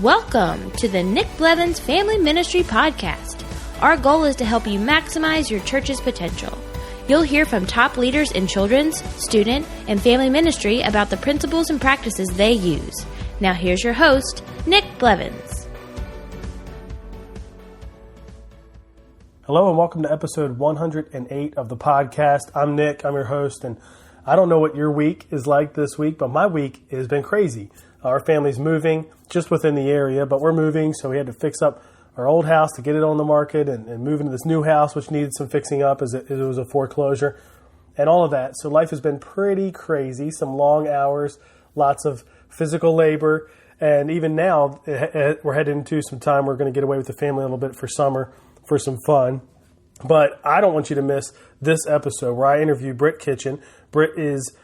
Welcome to the Nick Blevins Family Ministry Podcast. Our goal is to help you maximize your church's potential. You'll hear from top leaders in children's, student, and family ministry about the principles and practices they use. Now here's your host, Nick Blevins. Hello and welcome to episode 108 of the podcast. I'm Nick, I'm your host, and I don't know what your week is like this week, but my week has been crazy. Our family's moving just within the area, but we're moving, so we had to fix up our old house to get it on the market and move into this new house, which needed some fixing up as it was a foreclosure and all of that. So life has been pretty crazy, some long hours, lots of physical labor, and even now we're heading into some time we're going to get away with the family a little bit for summer for some fun. But I don't want you to miss this episode where I interview Britt Kitchen. Britt is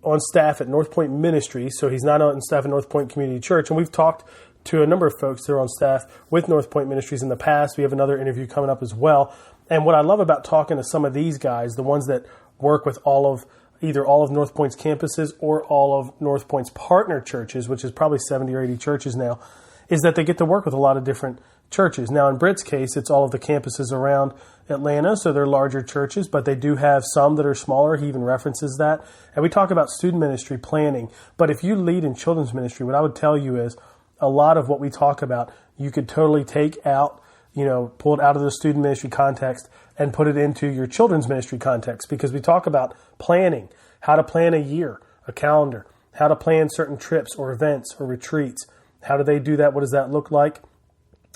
on staff at North Point Ministries, so he's not on staff at North Point Community Church. And we've talked to a number of folks that are on staff with North Point Ministries in the past. We have another interview coming up as well. And what I love about talking to some of these guys, the ones that work with either all of North Point's campuses or all of North Point's partner churches, which is probably 70 or 80 churches now, is that they get to work with a lot of different churches. Now, in Britt's case, it's all of the campuses around Atlanta, so they're larger churches, but they do have some that are smaller. He even references that. And we talk about student ministry planning. But if you lead in children's ministry, what I would tell you is a lot of what we talk about, you could totally take out, pull it out of the student ministry context and put it into your children's ministry context, because we talk about planning, how to plan a year, a calendar, how to plan certain trips or events or retreats. How do they do that? What does that look like?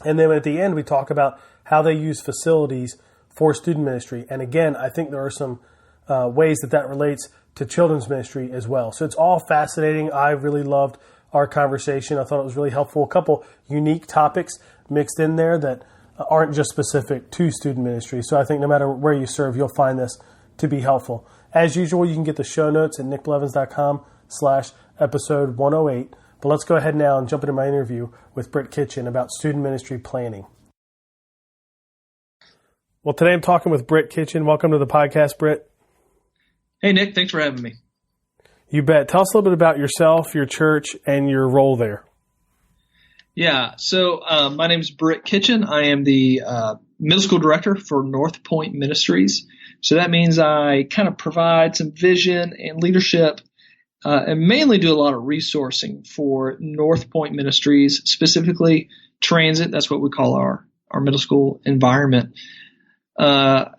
And then at the end, we talk about how they use facilities for student ministry. And again, I think there are some ways that relates to children's ministry as well. So it's all fascinating. I really loved our conversation. I thought it was really helpful. A couple unique topics mixed in there that aren't just specific to student ministry. So I think no matter where you serve, you'll find this to be helpful. As usual, you can get the show notes at nickblevins.com/episode 108. But let's go ahead now and jump into my interview with Britt Kitchen about student ministry planning. Well, today I'm talking with Britt Kitchen. Welcome to the podcast, Britt. Hey, Nick. Thanks for having me. You bet. Tell us a little bit about yourself, your church, and your role there. Yeah. So my name is Britt Kitchen. I am the middle school director for North Point Ministries. So that means I kind of provide some vision and leadership and mainly do a lot of resourcing for North Point Ministries, specifically transit. That's what we call our middle school environment. There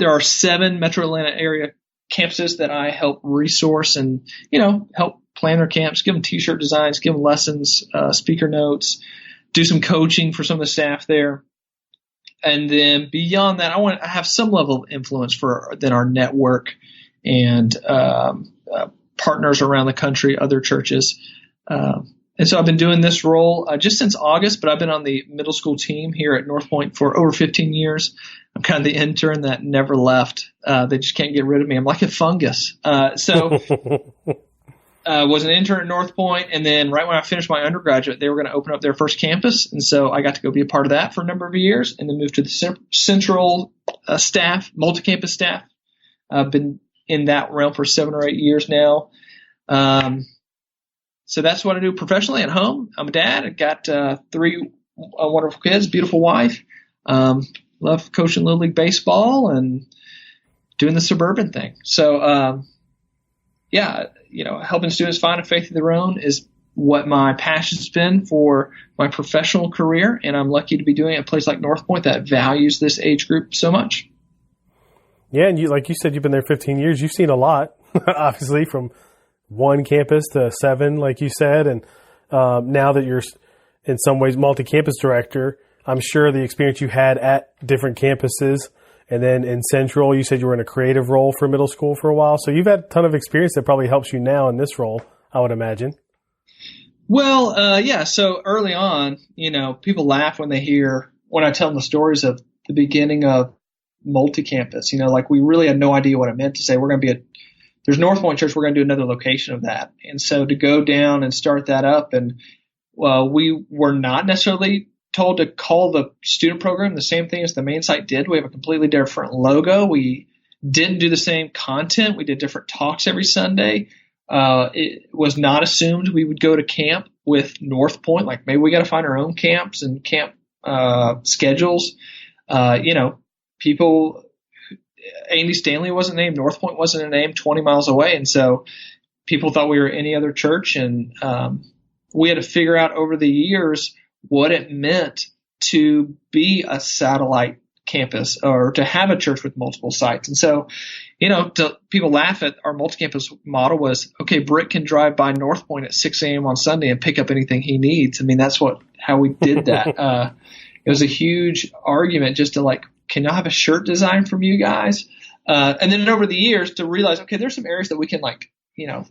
are 7 Metro Atlanta area campuses that I help resource and, help plan their camps, give them t-shirt designs, give them lessons, speaker notes, do some coaching for some of the staff there. And then beyond that, I have some level of influence within our network and partners around the country, other churches. And so I've been doing this role just since August, but I've been on the middle school team here at North Point for over 15 years. I'm kind of the intern that never left. They just can't get rid of me. I'm like a fungus. Was an intern at North Point, and then right when I finished my undergraduate, they were going to open up their first campus, and so I got to go be a part of that for a number of years, and then moved to the central staff, multi-campus staff. I've been in that realm for 7 or 8 years now. So that's what I do professionally at home. I'm a dad. I got 3 wonderful kids, beautiful wife. Love coaching Little League baseball and doing the suburban thing. So, helping students find a faith of their own is what my passion's been for my professional career. And I'm lucky to be doing it at a place like North Point that values this age group so much. Yeah, and like you said, you've been there 15 years. You've seen a lot, obviously, from 1 campus to 7, like you said. And now that you're, in some ways, multi-campus director, I'm sure the experience you had at different campuses and then in Central, you said you were in a creative role for middle school for a while. So you've had a ton of experience that probably helps you now in this role, I would imagine. Well, so early on, people laugh when I tell them the stories of the beginning of multi-campus, we really had no idea what it meant to say we're going to be there's North Point Church, we're going to do another location of that. And so to go down and start that up, and we were not necessarily told to call the student program the same thing as the main site did. We have a completely different logo. We didn't do the same content. We did different talks every Sunday. It was not assumed we would go to camp with North Point. Like maybe we got to find our own camps and camp schedules. People, Andy Stanley wasn't named, North Point wasn't a name, 20 miles away. And so people thought we were any other church. And we had to figure out over the years what it meant to be a satellite campus or to have a church with multiple sites. And so, people laugh at our multi-campus model was, okay, Britt can drive by North Point at 6 a.m. on Sunday and pick up anything he needs. I mean, that's how we did that. It was a huge argument just to can I have a shirt design from you guys? And then over the years to realize, okay, there's some areas that we can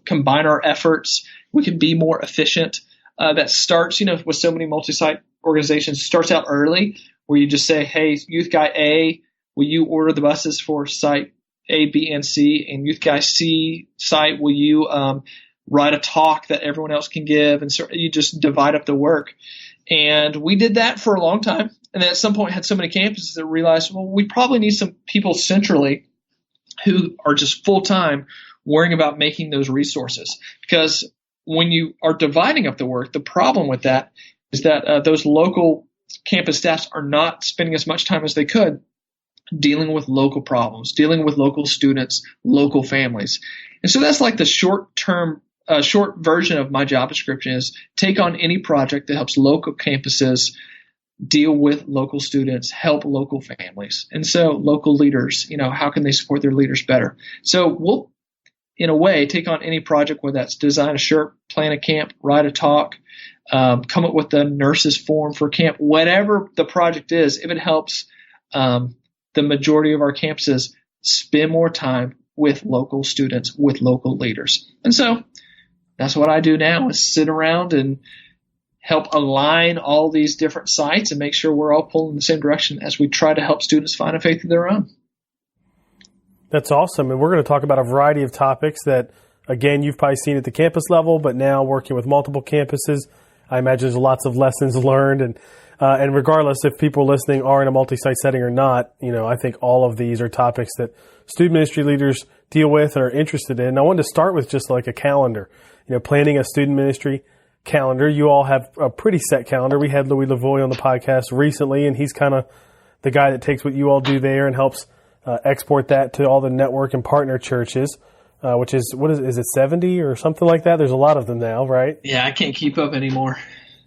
combine our efforts. We can be more efficient. That starts, with so many multi-site organizations, starts out early where you just say, hey, youth guy A, will you order the buses for site A, B, and C? And youth guy C site, will you write a talk that everyone else can give? And so you just divide up the work. And we did that for a long time. And then at some point had so many campuses that realized, well, we probably need some people centrally who are just full-time worrying about making those resources. Because when you are dividing up the work, the problem with that is that those local campus staffs are not spending as much time as they could dealing with local problems, dealing with local students, local families. And so that's like the short version of my job description is take on any project that helps local campuses deal with local students, help local families. And so local leaders, how can they support their leaders better? So we'll, in a way, take on any project, whether that's design a shirt, plan a camp, write a talk, come up with the nurses form for camp, whatever the project is, if it helps the majority of our campuses spend more time with local students, with local leaders. And so that's what I do now is sit around and help align all these different sites and make sure we're all pulling in the same direction as we try to help students find a faith of their own. That's awesome. And we're going to talk about a variety of topics that, again, you've probably seen at the campus level, but now working with multiple campuses, I imagine there's lots of lessons learned. And regardless if people listening are in a multi-site setting or not, I think all of these are topics that student ministry leaders deal with and are interested in. And I wanted to start with just like a calendar, planning a student ministry calendar. You all have a pretty set calendar. We had Louis Lavoie on the podcast recently, and he's kind of the guy that takes what you all do there and helps export that to all the network and partner churches, which is, is it 70 or something like that? There's a lot of them now, right? Yeah, I can't keep up anymore.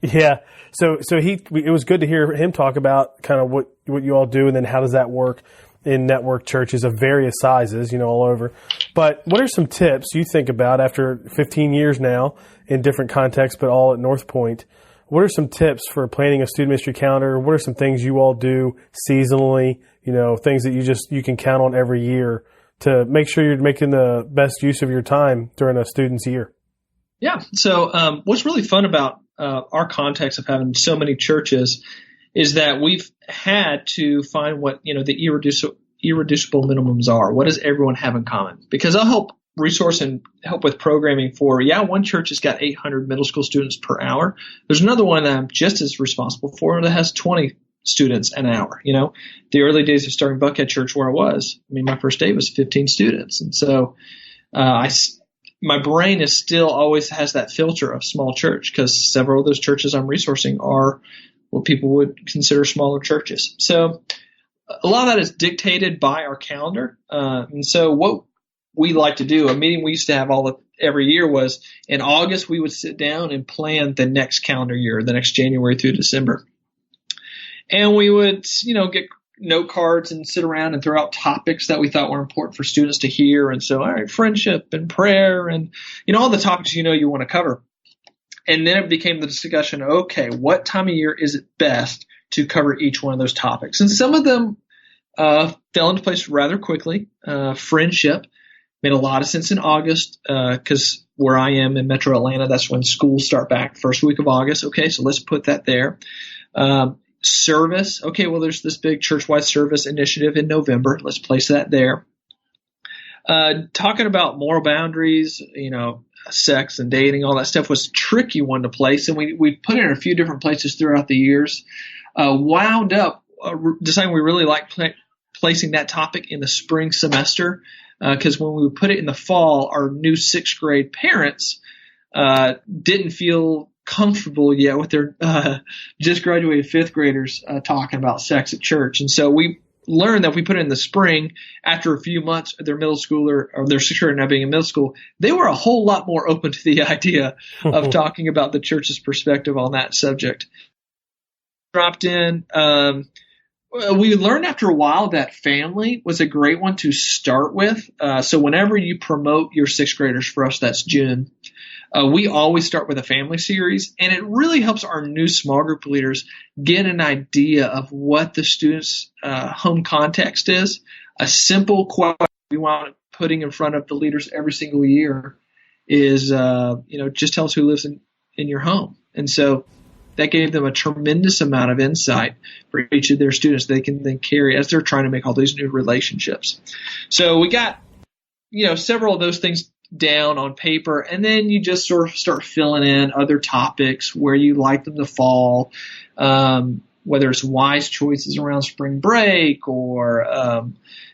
Yeah. So it was good to hear him talk about kind of what you all do and then how does that work in network churches of various sizes, all over. But what are some tips you think about after 15 years now in different contexts, but all at North Point? What are some tips for planning a student ministry calendar? What are some things you all do seasonally, things that you can count on every year to make sure you're making the best use of your time during a student's year? Yeah. So what's really fun about our context of having so many churches is that we've had to find what, the irreducible minimums are. What does everyone have in common? Because I'll help resource and help with programming for, one church has got 800 middle school students per hour. There's another one that I'm just as responsible for that has 20 students an hour. The early days of starting Buckhead Church where I was, my first day was 15 students. And so my brain is still always has that filter of small church because several of those churches I'm resourcing are what people would consider smaller churches. So a lot of that is dictated by our calendar. And so what we like to do, a meeting we used to have every year was in August, we would sit down and plan the next calendar year, the next January through December. And we would, get note cards and sit around and throw out topics that we thought were important for students to hear. And so, all right, friendship and prayer and, all the topics you want to cover. And then it became the discussion, okay, what time of year is it best to cover each one of those topics? And some of them fell into place rather quickly. Friendship made a lot of sense in August because where I am in Metro Atlanta, that's when schools start back first week of August. Okay, so let's put that there. Service. Okay, well, there's this big church-wide service initiative in November. Let's place that there. Talking about moral boundaries, sex and dating, all that stuff was a tricky one to place. And we put it in a few different places throughout the years. Wound up deciding we really like placing that topic in the spring semester because when we put it in the fall, our new 6th grade parents didn't feel comfortable yet with their just graduated fifth graders talking about sex at church. And so we learned that if we put it in the spring, after a few months of their middle schooler or their sixth grader now being in middle school, they were a whole lot more open to the idea of talking about the church's perspective on that subject. Dropped in. We learned after a while that family was a great one to start with. So whenever you promote your sixth graders, for us that's June, we always start with a family series, and it really helps our new small group leaders get an idea of what the students' home context is. A simple question we want putting in front of the leaders every single year is, just tell us who lives in your home. And so that gave them a tremendous amount of insight for each of their students they can then carry as they're trying to make all these new relationships. So we got, several of those things down on paper, and then you just sort of start filling in other topics where you like them to fall, whether it's wise choices around spring break, or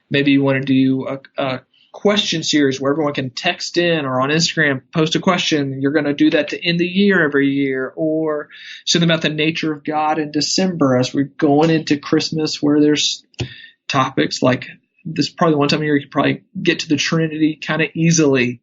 maybe you want to do a question series where everyone can text in or on Instagram post a question. You're going to do that to end the year every year, or something about the nature of God in December as we're going into Christmas, where there's topics like this is probably one time a year you could probably get to the Trinity kind of easily,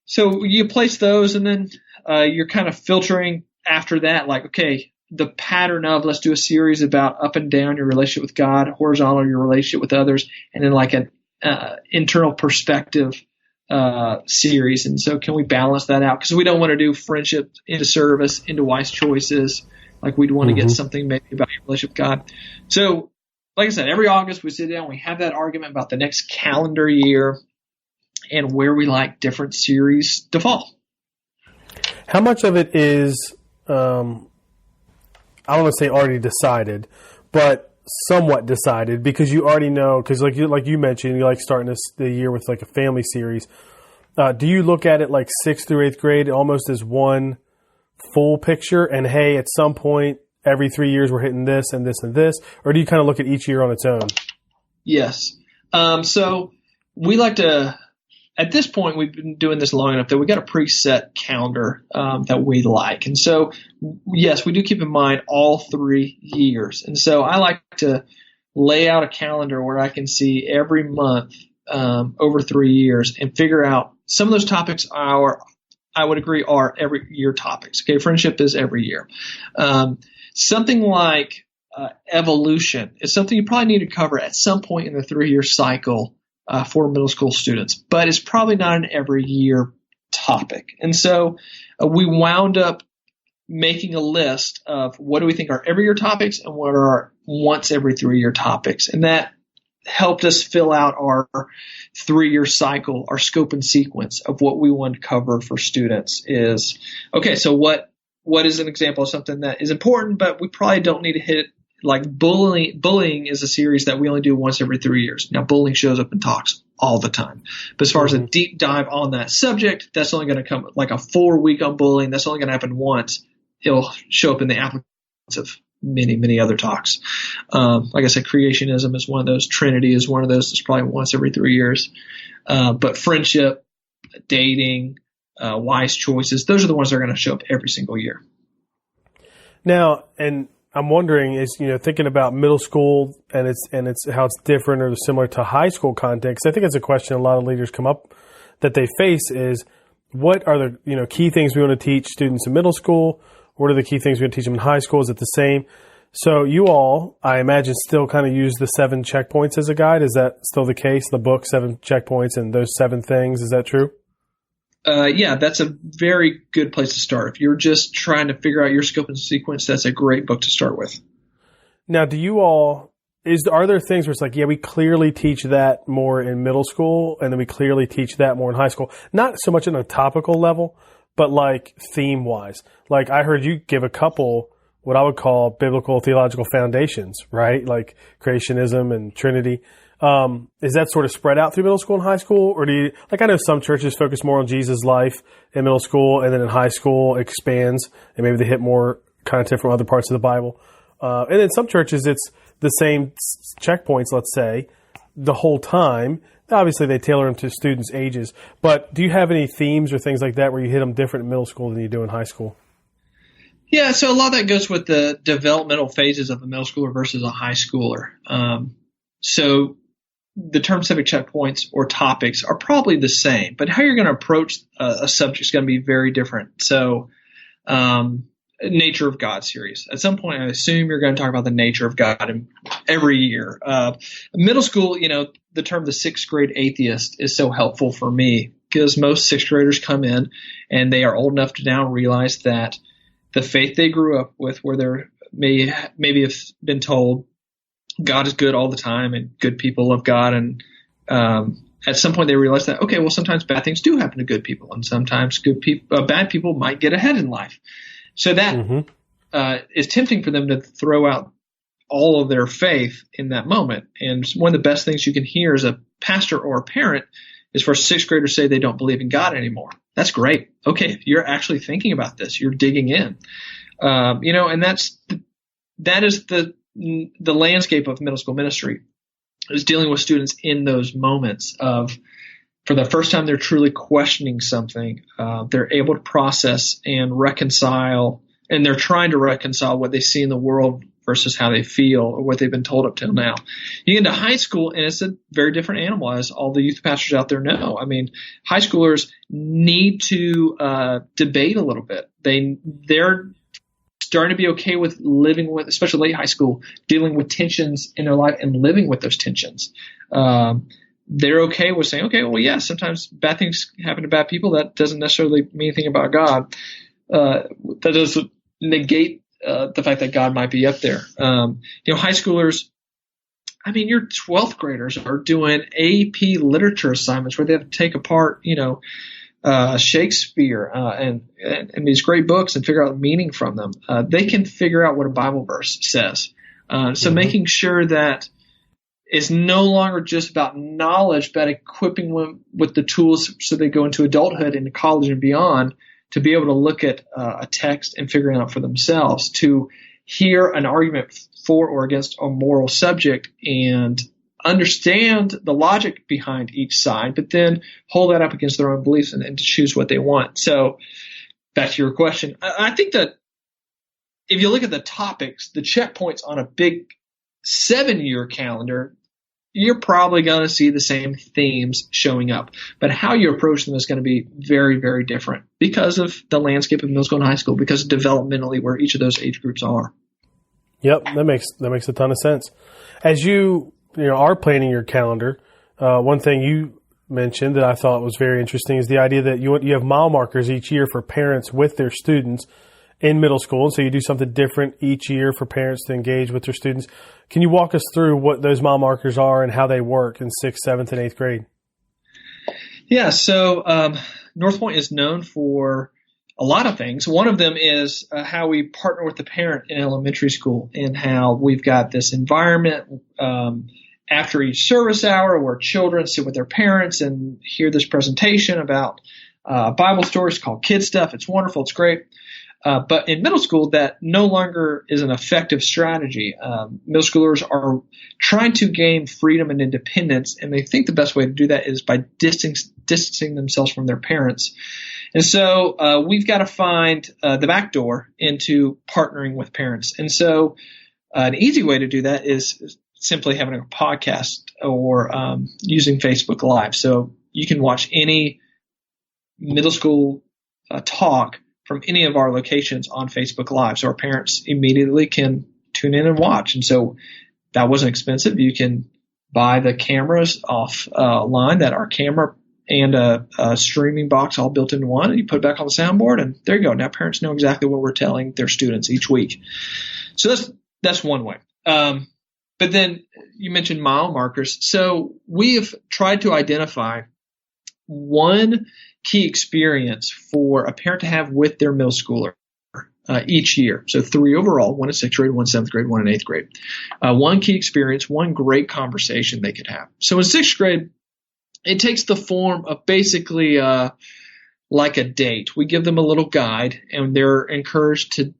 so you place those, and then you're kind of filtering after that, like, okay, the pattern of let's do a series about up and down your relationship with God, horizontal your relationship with others, and then like an internal perspective series. And so can we balance that out? Because we don't want to do friendship into service, into wise choices. Like we'd want to get something maybe about your relationship with God. So like I said, every August we sit down, we have that argument about the next calendar year and where we like different series to fall. How much of it is, I don't want to say already decided, but somewhat decided, because you already know, because like you mentioned, you like starting the year with like a family series. Do you look at it like 6th through 8th grade almost as one full picture, and hey, at some point every 3 years we're hitting this and this and this, or do you kind of look at each year on its own? Yes. So we like to, at this point, we've been doing this long enough that we got a preset calendar that we like. And so, yes, we do keep in mind all 3 years. And so I like to lay out a calendar where I can see every month over 3 years and figure out some of those topics I would agree are every year topics. Okay, friendship is every year. Something like evolution is something you probably need to cover at some point in the 3-year cycle for middle school students, but it's probably not an every year topic. And so we wound up making a list of what do we think are every year topics and what are our once every 3-year topics. And that helped us fill out our 3-year cycle, our scope and sequence of what we want to cover for students is, okay, so what is an example of something that is important, but we probably don't need to hit it. Like bullying is a series that we only do once every 3 years. Now, bullying shows up in talks all the time. But as far as a deep dive on that subject, that's only going to come like a 4-week on bullying. That's only going to happen once. It'll show up in the applications of many, many other talks. Like I said, creationism is one of those. Trinity is one of those. It's probably once every 3 years. But friendship, dating, wise choices, those are the ones that are going to show up every single year. Now, and I'm wondering is, thinking about middle school and it's how it's different or similar to high school context. I think it's a question a lot of leaders come up that they face is what are the, key things we want to teach students in middle school? What are the key things we want to teach them in high school? Is it the same? So you all, I imagine, still kind of use the 7 checkpoints as a guide. Is that still the case? The book, 7 checkpoints and those 7 things. Is that true? Yeah, that's a very good place to start. If you're just trying to figure out your scope and sequence, that's a great book to start with. Now, do you all, are there things where it's like, yeah, we clearly teach that more in middle school and then we clearly teach that more in high school? Not so much on a topical level, but like theme wise. Like I heard you give a couple what I would call biblical theological foundations, right? Like creationism and Trinity. Is that sort of spread out through middle school and high school? Or do you, like I know some churches focus more on Jesus' life in middle school and then in high school expands and maybe they hit more content from other parts of the Bible. And in some churches it's the same checkpoints, let's say, the whole time. obviously they tailor them to students' ages. But do you have any themes or things like that where you hit them different in middle school than you do in high school? Yeah, so a lot of that goes with the developmental phases of a middle schooler versus a high schooler. So the term-specific checkpoints or topics are probably the same, but how you're going to approach a subject is going to be very different. So nature of God series. At some point, I assume you're going to talk about the nature of God every year. Middle school, the term the sixth grade atheist is so helpful for me because most sixth graders come in and they are old enough to now realize that the faith they grew up with, where they're maybe have been told God is good all the time and good people love God, and at some point they realize that, okay, well, sometimes bad things do happen to good people, and sometimes bad people might get ahead in life. So that is tempting for them to throw out all of their faith in that moment. And one of the best things you can hear as a pastor or a parent is for sixth graders say they don't believe in God anymore. That's great. Okay, you're actually thinking about this. You're digging in. And that is the landscape of middle school ministry, is dealing with students in those moments of, for the first time, they're truly questioning something. They're able to process and reconcile, and they're trying to reconcile what they see in the world versus how they feel or what they've been told up till now. You get into high school, and it's a very different animal, as all the youth pastors out there know. I mean, high schoolers need to debate a little bit. They're starting to be okay with living with, especially late high school, dealing with tensions in their life and living with those tensions. They're okay with saying, okay, well, yeah, sometimes bad things happen to bad people. That doesn't necessarily mean anything about God. That doesn't negate the fact that God might be up there. High schoolers, your 12th graders are doing AP literature assignments where they have to take apart, Shakespeare and these great books and figure out the meaning from them. They can figure out what a Bible verse says. So making sure that it's no longer just about knowledge, but equipping them with the tools so they go into adulthood, into college and beyond, to be able to look at a text and figure it out for themselves, to hear an argument for or against a moral subject and understand the logic behind each side, but then hold that up against their own beliefs and to choose what they want. So back to your question, I think that if you look at the topics, the checkpoints on a big 7-year calendar, you're probably going to see the same themes showing up. But how you approach them is going to be very, very different because of the landscape of middle school and high school, because of developmentally where each of those age groups are. Yep, that makes a ton of sense. As you are planning your calendar, one thing you mentioned that I thought was very interesting is the idea that you have mile markers each year for parents with their students in middle school. And so you do something different each year for parents to engage with their students. Can you walk us through what those mile markers are and how they work in 6th, 7th, and 8th grade? Yeah, so North Point is known for a lot of things. One of them is how we partner with the parent in elementary school, and how we've got this environment after each service hour where children sit with their parents and hear this presentation about Bible stories called Kid Stuff. It's wonderful. It's great. But in middle school, that no longer is an effective strategy. Middle schoolers are trying to gain freedom and independence, and they think the best way to do that is by distancing themselves from their parents. And so we've got to find the back door into partnering with parents. And so an easy way to do that is simply having a podcast or using Facebook Live. So you can watch any middle school talk from any of our locations on Facebook Live. So our parents immediately can tune in and watch. And so that wasn't expensive. You can buy the cameras offline that our camera and a streaming box all built into one, and you put it back on the soundboard, and there you go. Now parents know exactly what we're telling their students each week. So that's one way. But then you mentioned mile markers. So we have tried to identify one key experience for a parent to have with their middle schooler each year. So 3 overall, 1 in 6th grade, 1 in 7th grade, 1 in 8th grade. One key experience, one great conversation they could have. So in 6th grade, it takes the form of basically like a date. We give them a little guide, and they're encouraged to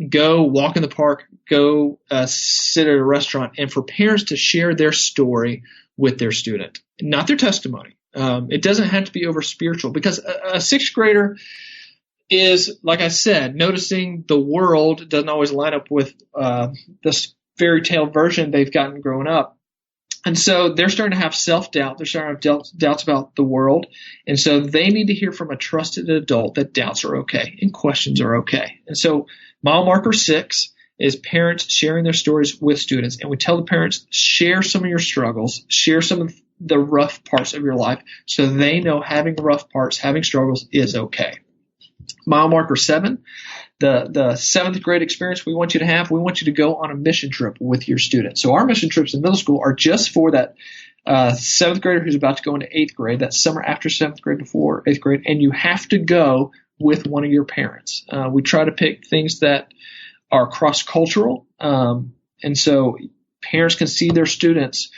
go walk in the park, go sit at a restaurant, and for parents to share their story with their student, not their testimony. It doesn't have to be over spiritual, because a sixth grader is, like I said, noticing the world doesn't always line up with this fairy tale version they've gotten growing up. And so they're starting to have self-doubt. They're starting to have doubts about the world. And so they need to hear from a trusted adult that doubts are okay and questions are okay. And so mile marker 6 is parents sharing their stories with students. And we tell the parents, share some of your struggles, share some of the rough parts of your life, so they know having rough parts, having struggles is okay. Mile marker 7, the seventh grade experience we want you to have, we want you to go on a mission trip with your students. So our mission trips in middle school are just for that seventh grader who's about to go into eighth grade, that summer after seventh grade before eighth grade, and you have to go with one of your parents. We try to pick things that are cross-cultural, and so parents can see their students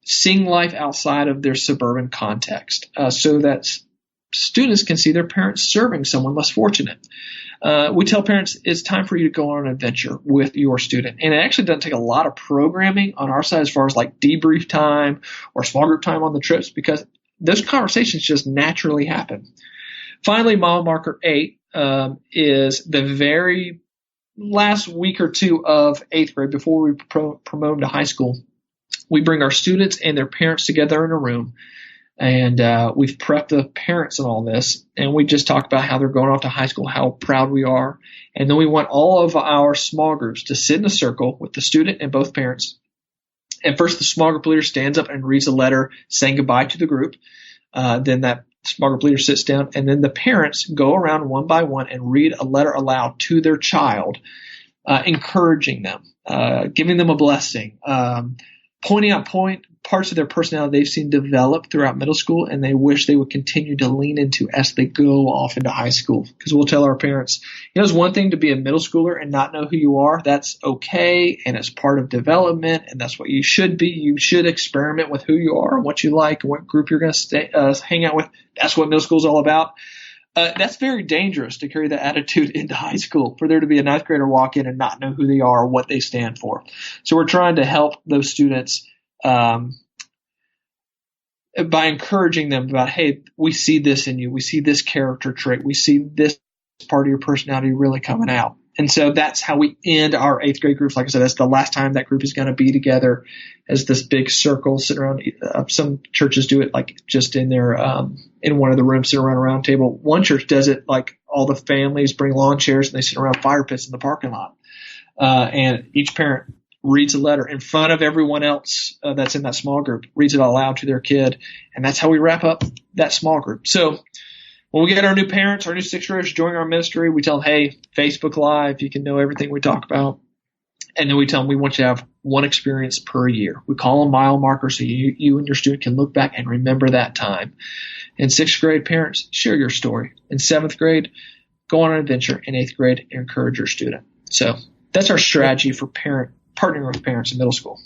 seeing life outside of their suburban context, so that students can see their parents serving someone less fortunate. We tell parents it's time for you to go on an adventure with your student. And it actually doesn't take a lot of programming on our side as far as like debrief time or small group time on the trips, because those conversations just naturally happen. Finally, mile marker 8 is the very last week or two of eighth grade before we promote them to high school. We bring our students and their parents together in a room. And we've prepped the parents on all this, and we just talk about how they're going off to high school, how proud we are. And then we want all of our small groups to sit in a circle with the student and both parents. And first, the small group leader stands up and reads a letter saying goodbye to the group. Then that small group leader sits down, and then the parents go around one by one and read a letter aloud to their child, encouraging them, giving them a blessing, pointing out parts of their personality they've seen develop throughout middle school and they wish they would continue to lean into as they go off into high school. Because we'll tell our parents, it's one thing to be a middle schooler and not know who you are. That's okay, and it's part of development, and that's what you should be. You should experiment with who you are and what you like and what group you're going to hang out with. That's what middle school is all about. That's very dangerous to carry that attitude into high school, for there to be a ninth grader walk in and not know who they are or what they stand for. So we're trying to help those students by encouraging them about, hey, we see this in you. We see this character trait. We see this part of your personality really coming out. And so that's how we end our eighth grade groups. Like I said, that's the last time that group is going to be together as this big circle sitting around. Some churches do it like just in their in one of the rooms, sitting around a round table. One church does it like all the families bring lawn chairs and they sit around fire pits in the parking lot. And each parent reads a letter in front of everyone else that's in that small group, reads it out loud to their kid. And that's how we wrap up that small group. So when we get our new parents, our new sixth graders joining our ministry, we tell them, hey, Facebook Live, you can know everything we talk about. And then we tell them we want you to have one experience per year. We call them mile markers so you and your student can look back and remember that time. In sixth grade, parents, share your story. In seventh grade, go on an adventure. In eighth grade, encourage your student. So that's our strategy for partnering with parents in middle school.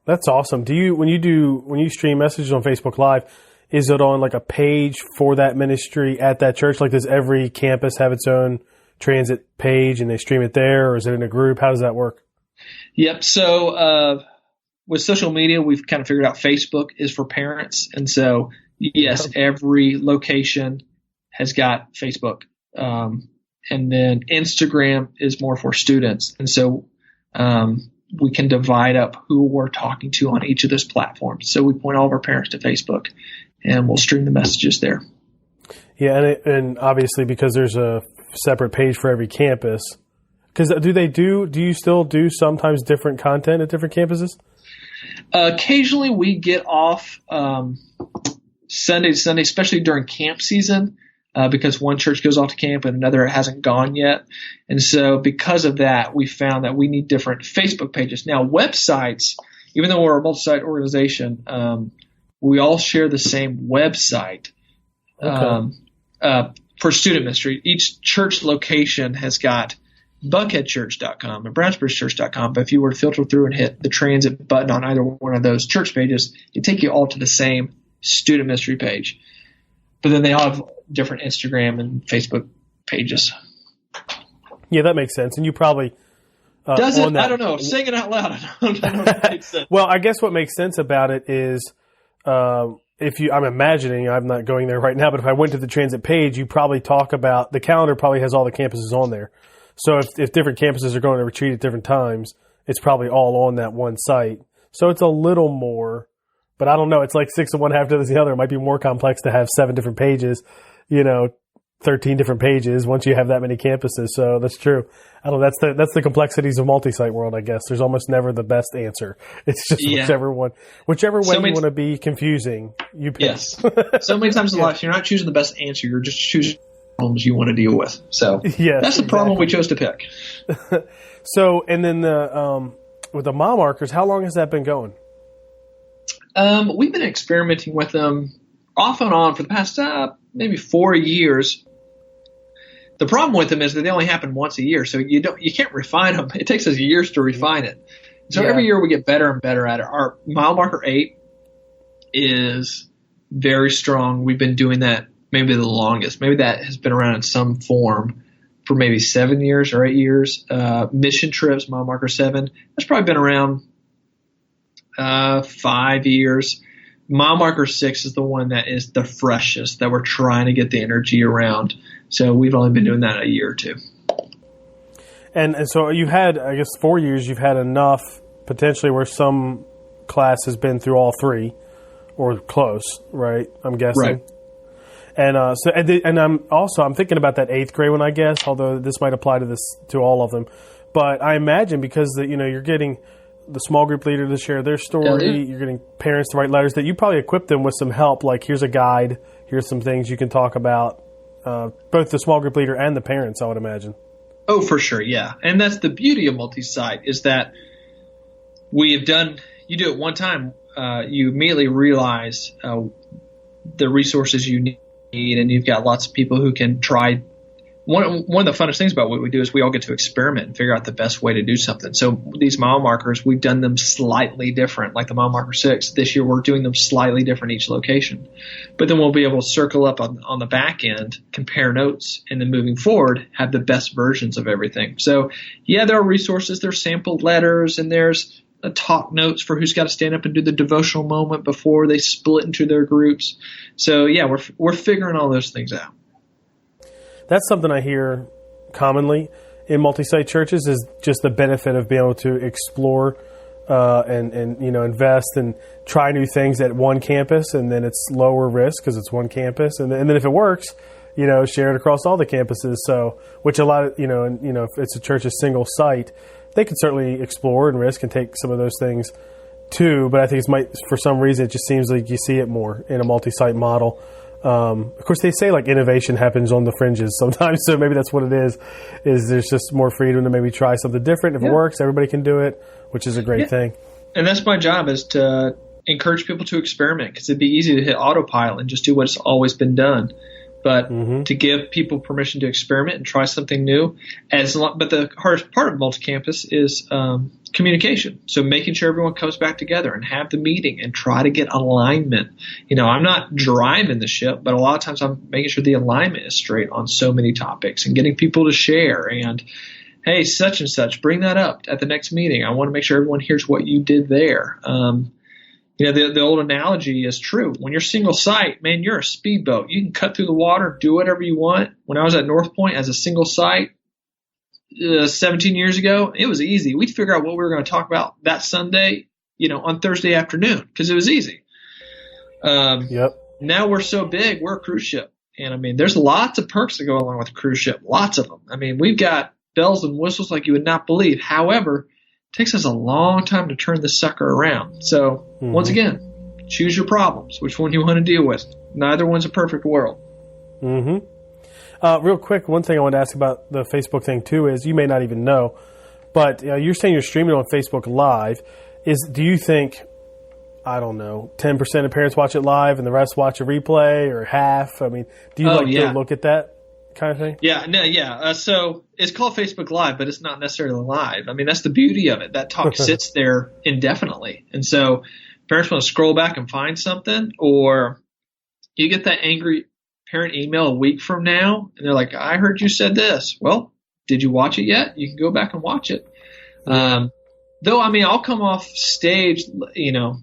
That's awesome. When you stream messages on Facebook Live, is it on like a page for that ministry at that church? Like, does every campus have its own transit page and they stream it there, or is it in a group? How does that work? Yep. So with social media, we've kind of figured out Facebook is for parents. And so, yes, every location has got Facebook. And then Instagram is more for students. And so we can divide up who we're talking to on each of those platforms. So we point all of our parents to Facebook, and we'll stream the messages there. Yeah, and obviously because there's a separate page for every campus. Because do you still do sometimes different content at different campuses? Occasionally we get off Sunday to Sunday, especially during camp season, because one church goes off to camp and another hasn't gone yet. And so because of that, we found that we need different Facebook pages. Now, websites, even though we're a multi-site organization, we all share the same website. Okay. For student ministry. Each church location has got buckheadchurch.com and brownsbridgechurch.com. But if you were to filter through and hit the transit button on either one of those church pages, it take you all to the same student ministry page. But then they all have different Instagram and Facebook pages. Yeah, that makes sense. And you probably, Does it? I don't know. Saying it out loud, I don't know if it makes sense. Well, I guess what makes sense about it is I'm imagining, I'm not going there right now, but if I went to the transit page, you probably talk about, the calendar probably has all the campuses on there. So if different campuses are going to retreat at different times, it's probably all on that one site. So it's a little more, but I don't know. It's like 6 of one, half dozen the other. It might be more complex to have 7 different pages, 13 different pages once you have that many campuses. So that's true. I don't know. That's the complexities of multi-site world, I guess. There's almost never the best answer. It's just whichever way you want to be confusing, you pick. Yes. So many times in life, you're not choosing the best answer. You're just choosing problems you want to deal with. So that's the problem we chose to pick. So, and then with the mile markers, how long has that been going? We've been experimenting with them off and on for the past maybe 4 years. The problem with them is that they only happen once a year, so you can't refine them. It takes us years to refine it. So every year we get better and better at it. Our mile marker 8 is very strong. We've been doing that maybe the longest. Maybe that has been around in some form for maybe 7 years or 8 years. Mission trips, mile marker 7, that's probably been around 5 years. Mile marker 6 is the one that is the freshest, that we're trying to get the energy around. So we've only been doing that a year or two. And so you had, I guess, 4 years, you've had enough potentially where some class has been through all 3 or close, right? I'm guessing. Right. And I'm thinking about that 8th grade one, I guess, although this might apply to all of them. But I imagine because you're getting the small group leader to share their story, you're getting parents to write letters, that you probably equip them with some help, like here's a guide, here's some things you can talk about, both the small group leader and the parents, I would imagine. Oh, for sure, yeah. And that's the beauty of multi-site, is that you do it one time, you immediately realize the resources you need, and you've got lots of people who can try. One of the funnest things about what we do is we all get to experiment and figure out the best way to do something. So these mile markers, we've done them slightly different, like the mile marker 6. This year we're doing them slightly different each location. But then we'll be able to circle up on the back end, compare notes, and then moving forward have the best versions of everything. So yeah, there are resources, there's sample letters, and there's talk notes for who's got to stand up and do the devotional moment before they split into their groups. So yeah, we're figuring all those things out. That's something I hear commonly in multi-site churches, is just the benefit of being able to explore and invest and try new things at one campus, and then it's lower risk because it's one campus, and then if it works, share it across all the campuses. So, which a lot of if it's a church's single site, they can certainly explore and risk and take some of those things too. But I think for some reason it just seems like you see it more in a multi-site model. Of course, they say like innovation happens on the fringes sometimes, so maybe that's what it is there's just more freedom to maybe try something different. If it works, everybody can do it, which is a great thing. And that's my job, is to encourage people to experiment, because it'd be easy to hit autopilot and just do what's always been done. But to give people permission to experiment and try something new. But the hardest part of multi-campus is communication. So making sure everyone comes back together and have the meeting and try to get alignment. I'm not driving the ship, but a lot of times I'm making sure the alignment is straight on so many topics and getting people to share. And, hey, such and such, bring that up at the next meeting. I want to make sure everyone hears what you did there. The old analogy is true. When you're single site, man, you're a speedboat. You can cut through the water, do whatever you want. When I was at North Point as a single site 17 years ago, it was easy. We'd figure out what we were going to talk about that Sunday, on Thursday afternoon, because it was easy. Now we're so big, we're a cruise ship. And, there's lots of perks that go along with a cruise ship, lots of them. We've got bells and whistles like you would not believe. However, it takes us a long time to turn this sucker around. So, once again, choose your problems, which one you want to deal with. Neither one's a perfect world. Real quick, one thing I want to ask about the Facebook thing, too, is you may not even know, but you're saying you're streaming on Facebook Live. Do you think, I don't know, 10% of parents watch it live and the rest watch a replay, or half? Do you go look at that kind of thing? So it's called Facebook Live, but it's not necessarily live. That's the beauty of it. That talk sits there indefinitely. And so parents want to scroll back and find something, or you get that angry parent email a week from now, and they're like, I heard you said this. Well, did you watch it yet? You can go back and watch it. Though, I mean, I'll come off stage,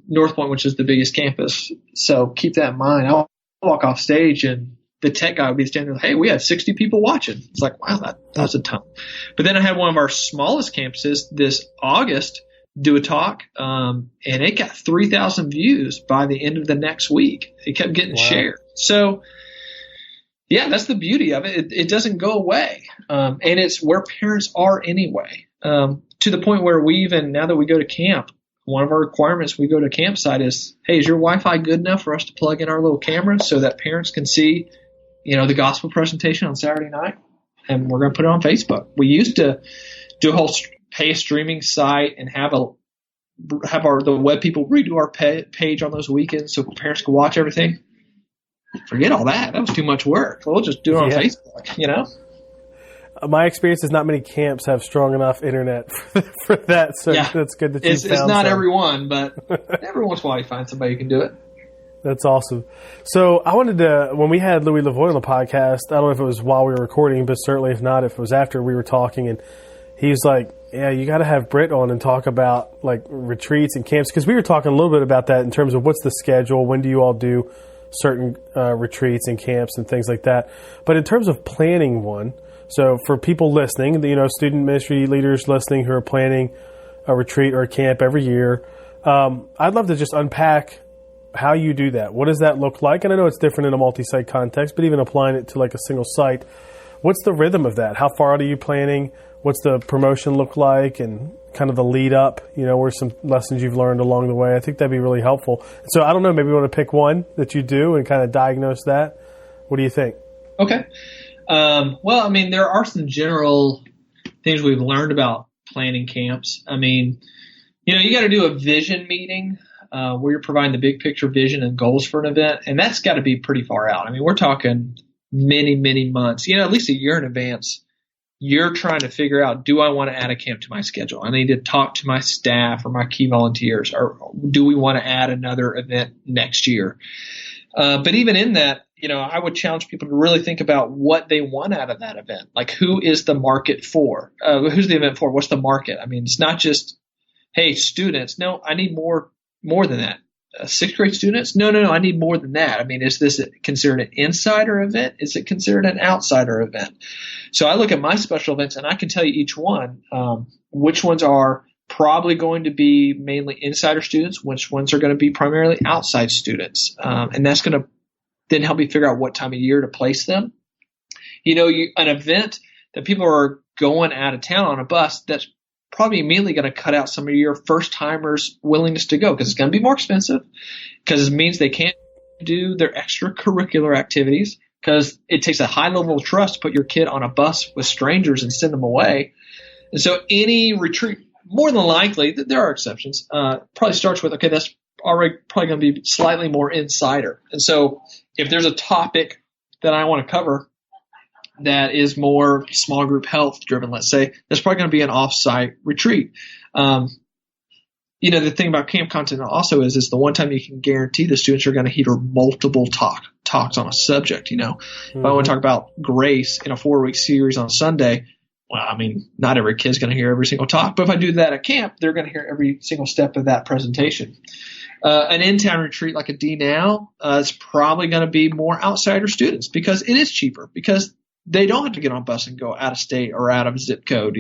North Point, which is the biggest campus. So keep that in mind. I'll walk off stage and the tech guy would be standing there, hey, we had 60 people watching. It's like, wow, that was a ton. But then I had one of our smallest campuses this August do a talk, and it got 3,000 views by the end of the next week. It kept getting shared. So, yeah, that's the beauty of it. It doesn't go away. And it's where parents are anyway. To the point where we even, now that we go to camp, one of our requirements we go to campsite is, hey, is your Wi-Fi good enough for us to plug in our little camera so that parents can see, the gospel presentation on Saturday night? And we're going to put it on Facebook. We used to do a whole pay streaming site and have the web people redo our page on those weekends so parents could watch everything. Forget all that. That was too much work. We'll just do it on Facebook, My experience is not many camps have strong enough internet for that, so that's good that you found It's not some. everyone, but every once in a while you find somebody who can do it. That's awesome. So I wanted to, when we had Louis Lavoie on the podcast, I don't know if it was while we were recording, but certainly if not, if it was after we were talking, and he's like, yeah, you got to have Britt on and talk about like retreats and camps, because we were talking a little bit about that in terms of what's the schedule, when do you all do certain retreats and camps and things like that. But in terms of planning one, so for people listening, student ministry leaders listening who are planning a retreat or a camp every year, I'd love to just unpack how you do that. What does that look like? And I know it's different in a multi-site context, but even applying it to like a single site, what's the rhythm of that? How far out are you planning? What's the promotion look like, and kind of the lead up? What are some lessons you've learned along the way? I think that'd be really helpful. So I don't know, maybe you want to pick one that you do and kind of diagnose that. What do you think? Okay. Well, I mean, there are some general things we've learned about planning camps. I mean, you got to do a vision meeting where you're providing the big picture vision and goals for an event, and that's got to be pretty far out. I mean, we're talking many, many months, at least a year in advance. You're trying to figure out, do I want to add a camp to my schedule? I need to talk to my staff or my key volunteers, or do we want to add another event next year? But even in that, I would challenge people to really think about what they want out of that event. Like, who is the market for? Who's the event for? What's the market? I mean, it's not just, hey, students. No, I need more than that. Sixth grade students? No, I need more than that. I mean, is this considered an insider event? Is it considered an outsider event? So I look at my special events and I can tell you each one, which ones are probably going to be mainly insider students, which ones are going to be primarily outside students. And that's going to then help me figure out what time of year to place them. An event that people are going out of town on a bus, that's probably immediately going to cut out some of your first timers' willingness to go, because it's going to be more expensive, because it means they can't do their extracurricular activities, because it takes a high level of trust to put your kid on a bus with strangers and send them away. And so any retreat, more than likely, there are exceptions, probably starts with, okay, that's already probably going to be slightly more insider. And so if there's a topic that I want to cover that is more small group health driven, let's say, that's probably going to be an off-site retreat. The thing about camp content also is the one time you can guarantee the students are going to hear multiple talks on a subject. If I want to talk about grace in a 4-week series on Sunday, well, I mean, not every kid's going to hear every single talk, but if I do that at camp, they're going to hear every single step of that presentation. An in-town retreat like a D Now is probably going to be more outsider students, because it is cheaper, because they don't have to get on a bus and go out of state or out of zip code,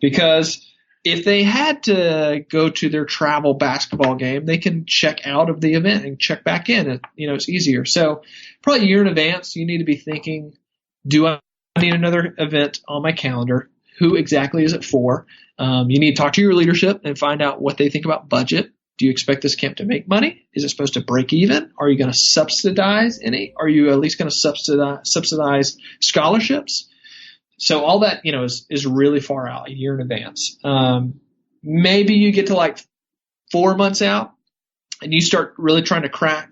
because if they had to go to their travel basketball game, they can check out of the event and check back in. It's easier. So probably a year in advance, you need to be thinking, do I need another event on my calendar? Who exactly is it for? You need to talk to your leadership and find out what they think about budget. Do you expect this camp to make money? Is it supposed to break even? Are you going to subsidize any? Are you at least going to subsidize scholarships? So all that, is really far out, a year in advance. Maybe you get to like 4 months out and you start really trying to crack.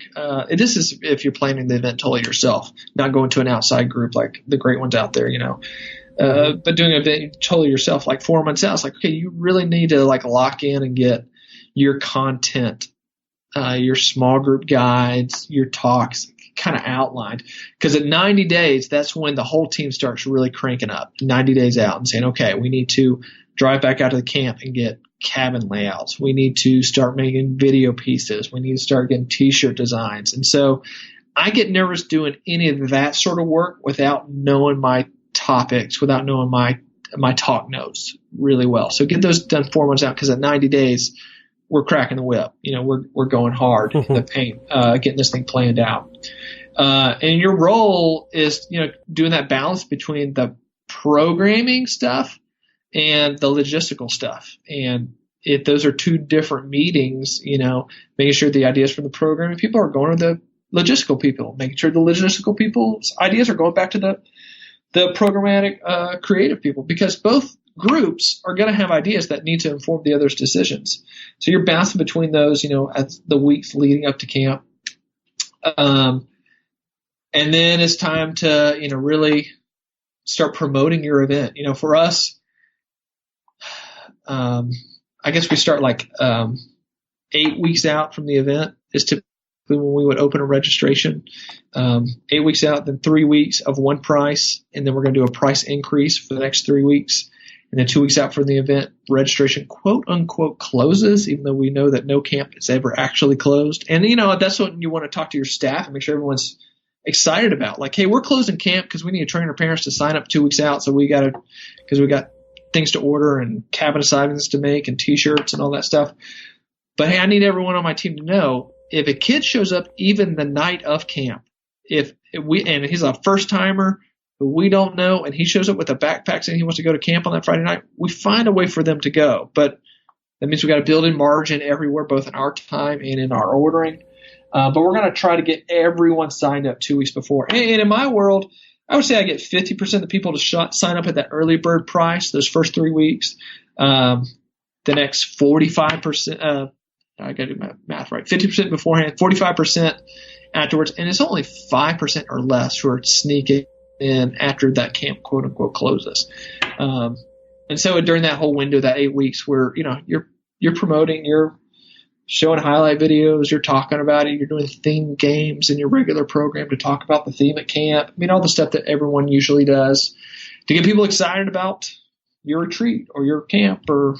This is if you're planning the event totally yourself, not going to an outside group like the great ones out there, but doing an event totally yourself, like 4 months out. It's like, okay, you really need to like lock in and get your content, your small group guides, your talks, kind of outlined. Because at 90 days, that's when the whole team starts really cranking up, 90 days out, and saying, okay, we need to drive back out to the camp and get cabin layouts. We need to start making video pieces. We need to start getting T-shirt designs. And so I get nervous doing any of that sort of work without knowing my topics, without knowing my talk notes really well. So get those done 4 months out, because at 90 days, we're cracking the whip. We're going hard in the paint, getting this thing planned out. And your role is, doing that balance between the programming stuff and the logistical stuff. And if those are two different meetings, making sure the ideas from the programming people are going to the logistical people, making sure the logistical people's ideas are going back to the programmatic creative people, because both groups are going to have ideas that need to inform the other's decisions. So you're bouncing between those, as the weeks leading up to camp. And then it's time to, really start promoting your event. For us, I guess we start 8 weeks out from the event is typically when we would open a registration. 8 weeks out, then 3 weeks of one price, and then we're going to do a price increase for the next 3 weeks. And then 2 weeks out from the event, registration quote unquote closes, even though we know that no camp is ever actually closed. And that's what you want to talk to your staff and make sure everyone's excited about. Hey, we're closing camp because we need to train our parents to sign up 2 weeks out. So because we got things to order and cabin assignments to make and T-shirts and all that stuff. But hey, I need everyone on my team to know, if a kid shows up even the night of camp, and he's a first timer who we don't know, and he shows up with a backpack saying he wants to go to camp on that Friday night, we find a way for them to go. But that means we got to build in margin everywhere, both in our time and in our ordering. But we're going to try to get everyone signed up 2 weeks before. And in my world, I would say I get 50% of the people to sign up at that early bird price those first 3 weeks. The next 45%, I got to do my math right, 50% beforehand, 45% afterwards, and it's only 5% or less who are sneaking in after that camp quote unquote closes. And so during that whole window, that 8 weeks, where you're promoting, you're showing highlight videos, you're talking about it, you're doing theme games in your regular program to talk about the theme at camp. All the stuff that everyone usually does to get people excited about your retreat or your camp or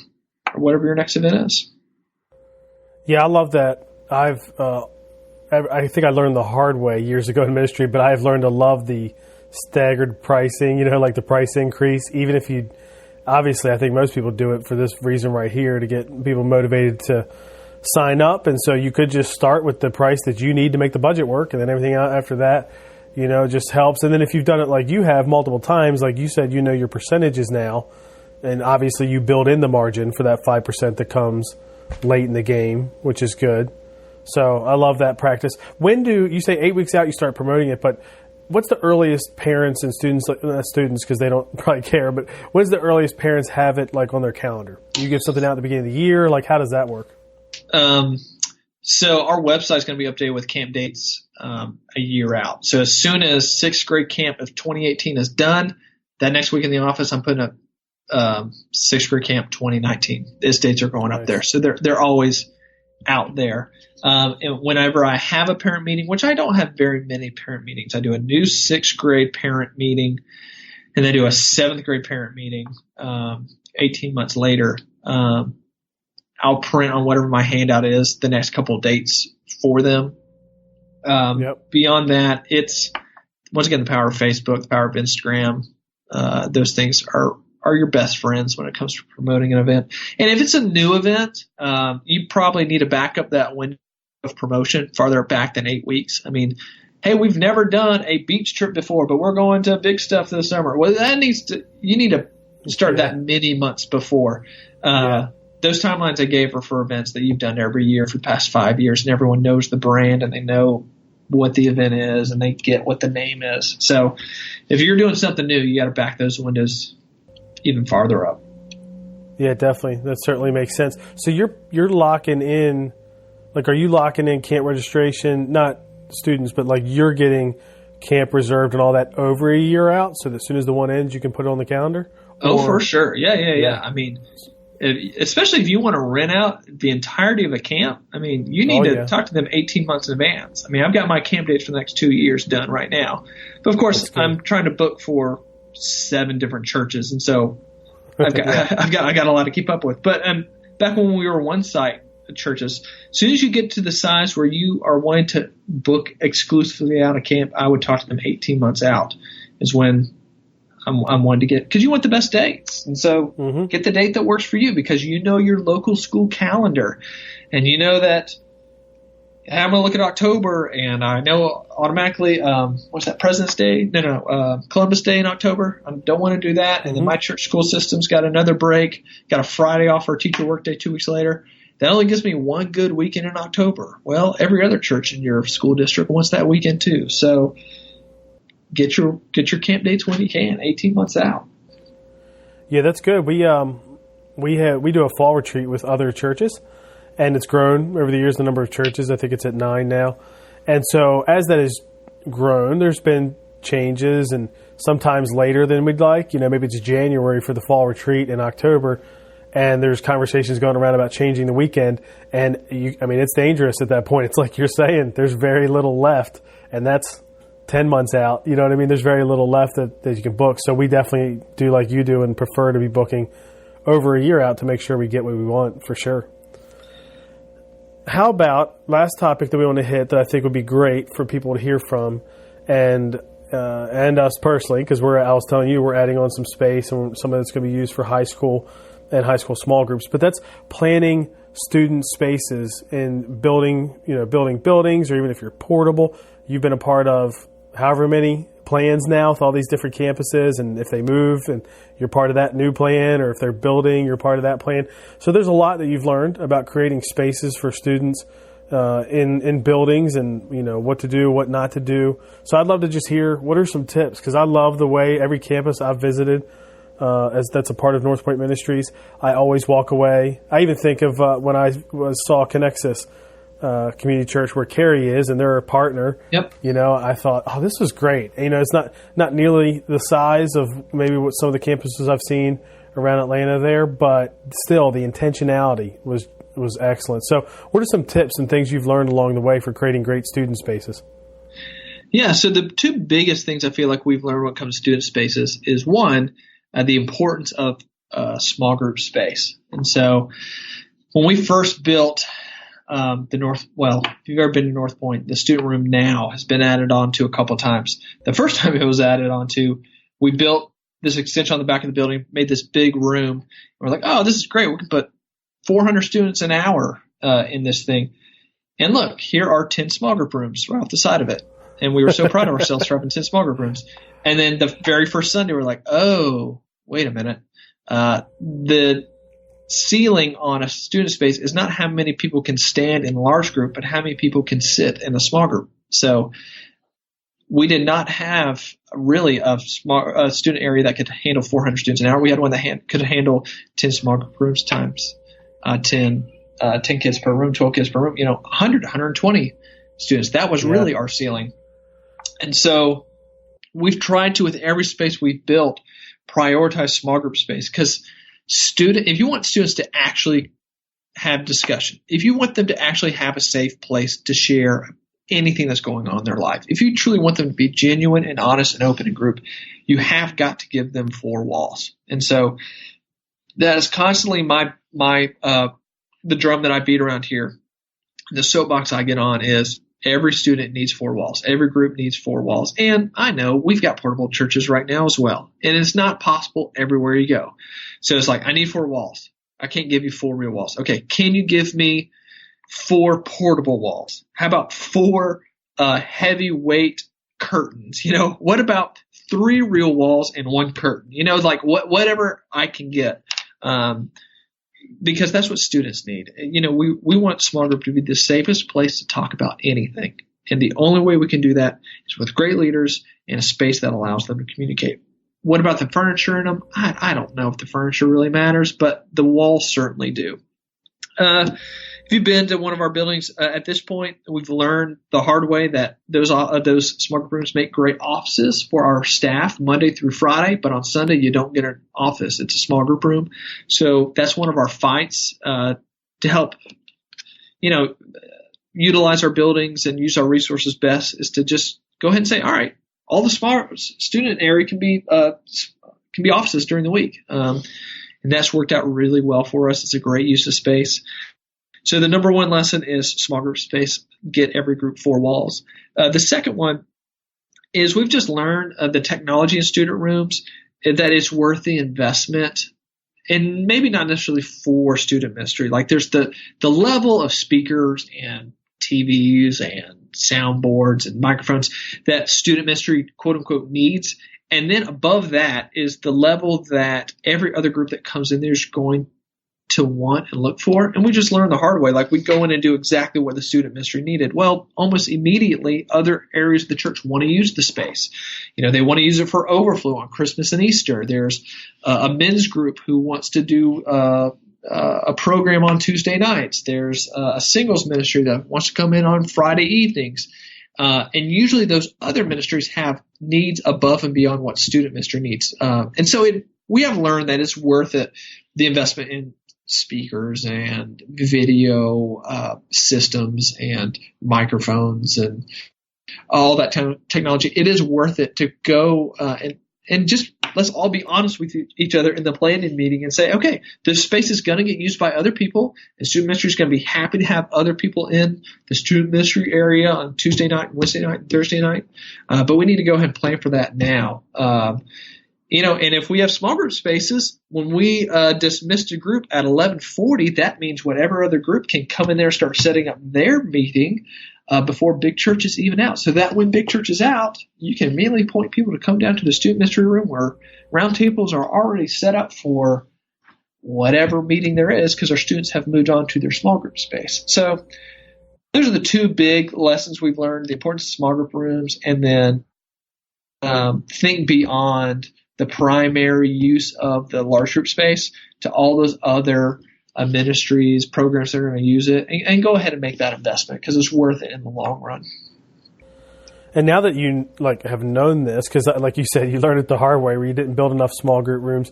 whatever your next event is. Yeah, I love that. I think I learned the hard way years ago in ministry, but I've learned to love the staggered pricing, like the price increase. Even if obviously I think most people do it for this reason right here, to get people motivated to sign up. And so you could just start with the price that you need to make the budget work, and then everything after that, just helps. And then if you've done it like you have multiple times, like you said, your percentages now, and obviously you build in the margin for that 5% that comes late in the game, which is good. So I love that practice. When do you say 8 weeks out you start promoting it, but what's the earliest parents and students, not students because they don't probably care, but when's the earliest parents have it on their calendar? You get something out at the beginning of the year? How does that work? So our website is going to be updated with camp dates a year out. So as soon as sixth grade camp of 2018 is done, that next week in the office I'm putting up sixth grade camp 2019. These dates are going up there. So they're always out there. And whenever I have a parent meeting, which I don't have very many parent meetings, I do a new sixth grade parent meeting, and then do a seventh grade parent meeting 18 months later. I'll print on whatever my handout is the next couple of dates for them. Beyond that, it's once again the power of Facebook, the power of Instagram. Those things are your best friends when it comes to promoting an event. And if it's a new event, you probably need to back up that window of promotion farther back than 8 weeks. Hey, we've never done a beach trip before, but we're going to big stuff this summer. Well, you need to start that many months before. Those timelines I gave are for events that you've done every year for the past 5 years, and everyone knows the brand and they know what the event is and they get what the name is. So if you're doing something new, you got to back those windows even farther up. Yeah, definitely. That certainly makes sense. So you're locking in, are you locking in camp registration, not students, but you're getting camp reserved and all that over a year out, so that as soon as the one ends, you can put it on the calendar? Oh, for sure. Yeah. especially if you want to rent out the entirety of a camp. I mean, you need to talk to them 18 months in advance. I mean, I've got my camp dates for the next 2 years done right now. But of course, I'm trying to book for 7 different churches. And so I've got a lot to keep up with. But back when we were one site churches, as soon as you get to the size where you are wanting to book exclusively out of camp, I would talk to them 18 months out is when I'm wanting to get, because you want the best dates. And so get the date that works for you, because you know your local school calendar, and you know that I'm going to look at October, and I know automatically, what's that, President's Day? Columbus Day in October. I don't want to do that. And then my church school system's got another break, got a Friday off for a teacher work day 2 weeks later. That only gives me one good weekend in October. Well, every other church in your school district wants that weekend too. So get your camp dates when you can, 18 months out. Yeah, that's good. We do a fall retreat with other churches, and it's grown over the years, the number of churches. I think it's at 9 now. And so as that has grown, there's been changes, and sometimes later than we'd like. Maybe it's January for the fall retreat in October, and there's conversations going around about changing the weekend. And it's dangerous at that point. It's like you're saying, there's very little left, and that's 10 months out. You know what I mean? There's very little left that you can book. So we definitely do like you do and prefer to be booking over a year out to make sure we get what we want, for sure. How about last topic that we want to hit that I think would be great for people to hear from, and us personally, because I was telling you we're adding on some space, and some of it's going to be used for high school and high school small groups. But that's planning student spaces and building buildings, or even if you're portable. You've been a part of however many plans now with all these different campuses, and if they move and you're part of that new plan, or if they're building, you're part of that plan. So there's a lot that you've learned about creating spaces for students in buildings, and what to do, what not to do. So I'd love to just hear, what are some tips, because I love the way every campus I've visited, as that's a part of North Point Ministries, I always walk away. I even think of when I saw Connexus Community Church, where Carrie is, and they're a partner. Yep. I thought, this was great. It's not nearly the size of maybe what some of the campuses I've seen around Atlanta there, but still the intentionality was excellent. So what are some tips and things you've learned along the way for creating great student spaces? Yeah, so the 2 biggest things I feel like we've learned when it comes to student spaces is, one, the importance of small group space. And so when we first built if you've ever been to North Point, the student room now has been added on to a couple of times. The first time it was added on to, we built this extension on the back of the building, made this big room. And we're like, oh, this is great. We can put 400 students an hour in this thing. And look, here are 10 small group rooms right off the side of it. And we were so proud of ourselves for having 10 small group rooms. And then the very first Sunday, we're like, oh, wait a minute. The ceiling on a student space is not how many people can stand in a large group, but how many people can sit in a small group. So we did not have really a student area that could handle 400 students an hour. We had one that could handle 10 small group rooms times 10 kids per room, 12 kids per room, 100, 120 students. That was really our ceiling. And so we've tried to, with every space we've built, prioritize small group space, because if you want students to actually have discussion, if you want them to actually have a safe place to share anything that's going on in their life, if you truly want them to be genuine and honest and open in group, you have got to give them 4 walls. And so that is constantly the drum that I beat around here. The soapbox I get on is every student needs 4 walls. Every group needs 4 walls. And I know we've got portable churches right now as well. And it's not possible everywhere you go. So it's like, I need 4 walls. I can't give you 4 real walls. Okay, can you give me 4 portable walls? How about 4 heavyweight curtains? What about 3 real walls and 1 curtain? Whatever I can get. Because that's what students need. We want small group to be the safest place to talk about anything. And the only way we can do that is with great leaders and a space that allows them to communicate. What about the furniture in them? I don't know if the furniture really matters, but the walls certainly do. If you've been to one of our buildings at this point, we've learned the hard way that those small group rooms make great offices for our staff Monday through Friday, but on Sunday you don't get an office. It's a small group room. So that's one of our fights to help, utilize our buildings and use our resources best, is to just go ahead and say, all right, all the small student area can be offices during the week. And that's worked out really well for us. It's a great use of space. So the number one lesson is small group space, get every group 4 walls. The second one is we've just learned the technology in student rooms, that it's worth the investment, and maybe not necessarily for student ministry. Like there's the level of speakers and TVs and soundboards and microphones that student ministry, quote unquote, needs. And then above that is the level that every other group that comes in there is going to want and look for. And we just learned the hard way. Like we go in and do exactly what the student ministry needed. Well, almost immediately other areas of the church want to use the space. They want to use it for overflow on Christmas and Easter. There's a men's group who wants to do a program on Tuesday nights. There's a singles ministry that wants to come in on Friday evenings. And usually those other ministries have needs above and beyond what student ministry needs. And so we have learned that it's worth it, the investment in speakers and video systems and microphones and all that technology. It is worth it to go and just let's all be honest with each other in the planning meeting and say, okay, this space is going to get used by other people, and student ministry is going to be happy to have other people in the student ministry area on Tuesday night, Wednesday night, and Thursday night. But we need to go ahead and plan for that now. And if we have small group spaces, when we dismiss a group at 11:40, that means whatever other group can come in there and start setting up their meeting before big church is even out. So that when big church is out, you can immediately point people to come down to the student ministry room where round tables are already set up for whatever meeting there is, because our students have moved on to their small group space. So those are the 2 big lessons we've learned: the importance of small group rooms, and then think beyond the primary use of the large group space to all those other ministries, programs that are going to use it, and go ahead and make that investment, because it's worth it in the long run. And now that you have known this, because like you said, you learned it the hard way, where you didn't build enough small group rooms,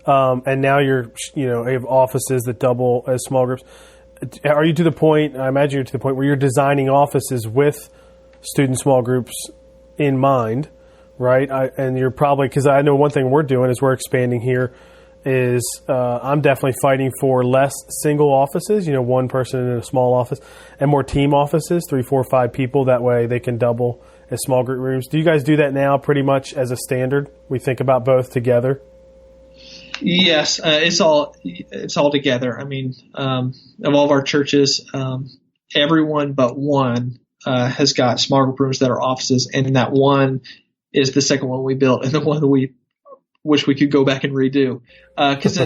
and now you have offices that double as small groups. Are you to the point? I imagine you're to the point where you're designing offices with student small groups in mind. Right, and you're probably, because I know one thing we're doing is we're expanding here, is I'm definitely fighting for less single offices, one person in a small office, and more team offices, 3, 4, 5 people. That way they can double as small group rooms. Do you guys do that now pretty much as a standard? We think about both together? Yes, it's all together. I mean, of all of our churches, everyone but one has got small group rooms that are offices, and that one is the second one we built, and the one that we wish we could go back and redo. Because,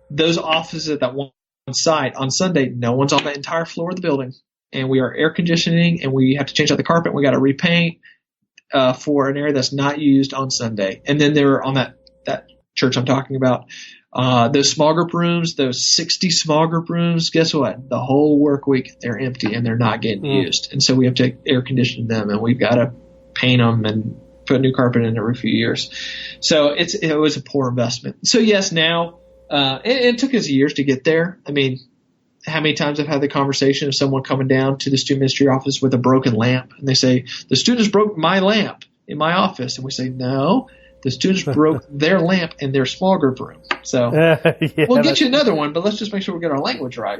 those offices at that one site on Sunday, no one's on the entire floor of the building, and we are air conditioning, and we have to change out the carpet. We got to repaint for an area that's not used on Sunday. And then they're on that church I'm talking about. Those small group rooms, those 60 small group rooms, guess what? The whole work week, they're empty and they're not getting used. And so we have to air condition them, and we've got to paint them and put new carpet in every few years. So it was a poor investment. So yes, now, it took us years to get there. I mean, how many times I've had the conversation of someone coming down to the student ministry office with a broken lamp, and they say, the students broke my lamp in my office. And we say, no, the students broke their lamp in their small group room. So we'll get you another one, but let's just make sure we get our language right.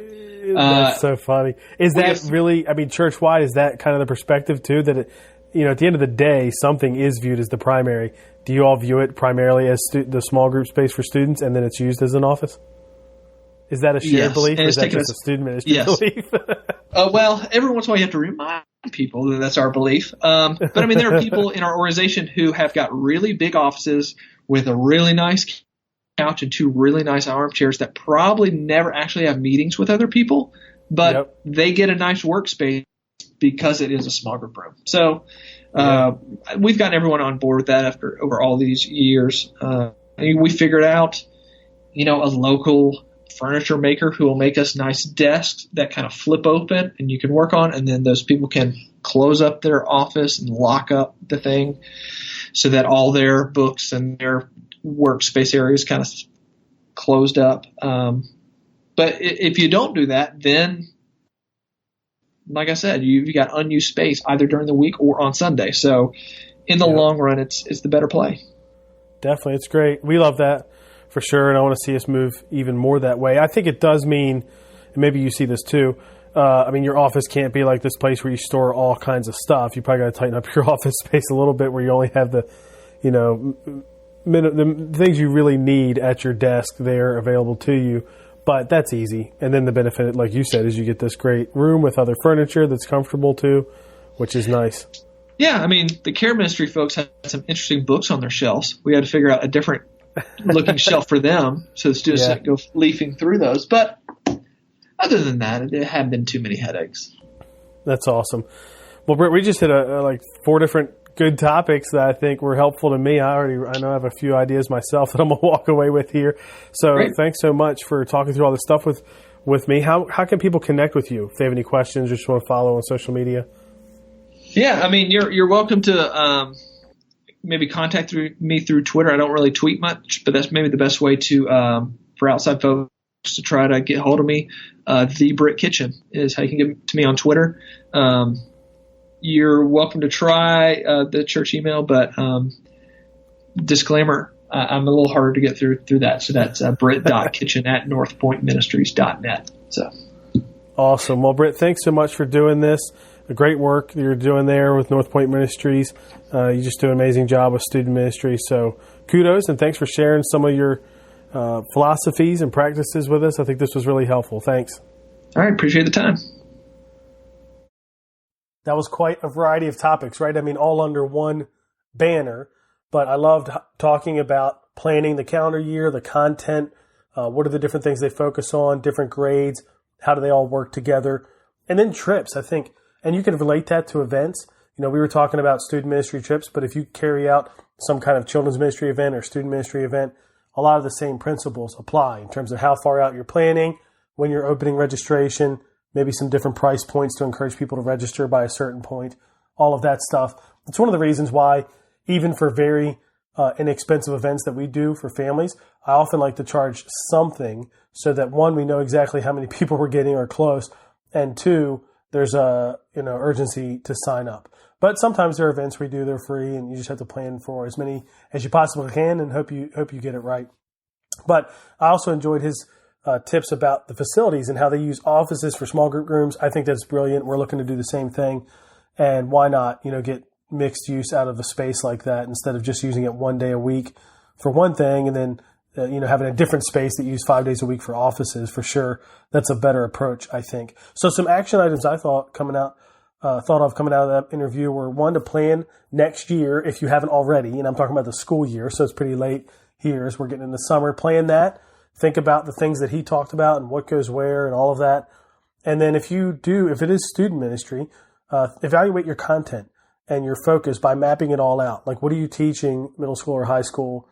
That's so funny. Is that really, church-wide, is that kind of the perspective too, that it, at the end of the day, something is viewed as the primary? Do you all view it primarily as the small group space for students, and then it's used as an office? Is that a shared belief, or is that just a student ministry belief? Well, every once in a while you have to remind people that that's our belief. But there are people in our organization who have got really big offices with a really nice couch and 2 really nice armchairs that probably never actually have meetings with other people, but they get a nice workspace because it is a small group room. So we've gotten everyone on board with that over all these years. We figured out, a local furniture maker who will make us nice desks that kind of flip open and you can work on, and then those people can close up their office and lock up the thing so that all their books and their workspace areas kind of closed up. But if you don't do that, then, like I said, you've got unused space either during the week or on Sunday. So in the long run, it's the better play. Definitely. It's great. We love that for sure. And I want to see us move even more that way. I think it does mean, and maybe you see this too, your office can't be like this place where you store all kinds of stuff. You probably got to tighten up your office space a little bit where you only have the things you really need at your desk there available to you. But that's easy. And then the benefit, like you said, is you get this great room with other furniture that's comfortable too, which is nice. Yeah, the Care Ministry folks had some interesting books on their shelves. We had to figure out a different looking shelf for them so the students didn't go leafing through those. But other than that, it hadn't been too many headaches. That's awesome. Well, Britt, we just hit like 4 different good topics that I think were helpful to me. I know I have a few ideas myself that I'm going to walk away with here. So Great. Thanks so much for talking through all this stuff with me. How can people connect with you if they have any questions or just want to follow on social media? Yeah, you're welcome to maybe contact me through Twitter. I don't really tweet much, but that's maybe the best way to for outside folks to try to get hold of me. The Britt Kitchen is how you can get to me on Twitter. You're welcome to try the church email, but disclaimer, I'm a little harder to get through that. So that's britt.kitchen@northpointministries.net. So awesome. Well, Britt, thanks so much for doing this. The great work you're doing there with North Point Ministries. You just do an amazing job with student ministry. So kudos, and thanks for sharing some of your philosophies and practices with us. I think this was really helpful. Thanks. All right. Appreciate the time. That was quite a variety of topics, right? All under one banner. But I loved talking about planning the calendar year, the content, what are the different things they focus on, different grades, how do they all work together, and then trips, I think. And you can relate that to events. We were talking about student ministry trips, but if you carry out some kind of children's ministry event or student ministry event, a lot of the same principles apply in terms of how far out you're planning, when you're opening registration, maybe some different price points to encourage people to register by a certain point, all of that stuff. It's one of the reasons why, even for very inexpensive events that we do for families, I often like to charge something so that, one, we know exactly how many people we're getting or close, and two, there's a urgency to sign up. But sometimes there are events we do, they're free, and you just have to plan for as many as you possibly can and hope you get it right. But I also enjoyed his tips about the facilities and how they use offices for small group rooms. I think that's brilliant. We're looking to do the same thing. And why not, get mixed use out of a space like that instead of just using it one day a week for one thing and then, having a different space that you use 5 days a week for offices. For sure, that's a better approach, I think. So some action items I thought of coming out of that interview were, one, to plan next year if you haven't already. And I'm talking about the school year, so it's pretty late here as we're getting into summer. Plan that. Think about the things that he talked about and what goes where and all of that. And then if it is student ministry, evaluate your content and your focus by mapping it all out. Like, what are you teaching middle school or high school?